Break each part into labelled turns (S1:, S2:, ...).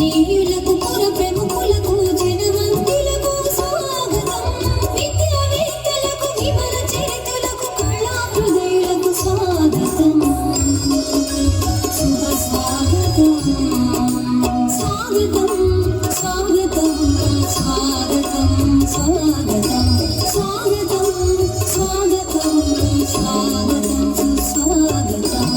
S1: స్నేహితులకు పుర ప్రముఖులకు జనమంతులకు స్వాగతం విద్యావేత్తలకు విమల చేతులకు కళా హృదయులకు స్వాగతం శుభ స్వాగతం స్వాగతం స్వాగతం స్వాగతం స్వాగతం స్వాగతం స్వాగతం స్వాగతం సుస్వాగతం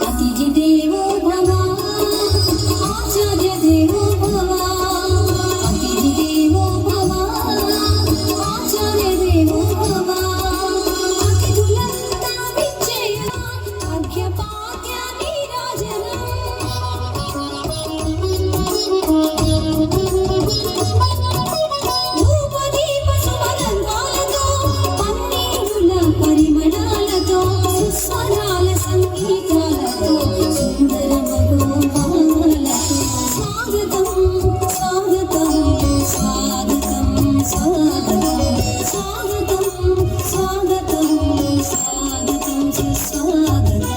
S1: అతిథి దేవో భవ ఆచార్య దేవో భవ అతిథి దేవో భవ ఆచార్య దేవో భవ అతిథులంతా విచ్చేయ అర్ఘ్యపాద్య నీరాజనం ధూపదీప సుమగంధాలతో పన్నీరుల పరిమళాలతో సుస్వరాల సంగీతాలతో సుందర మధుమాలతో స్వాగతం స్వాగతం స్వాగతం స్వాగతం స్వాగతం స్వాగతం స్వాగతం సుస్వాగతం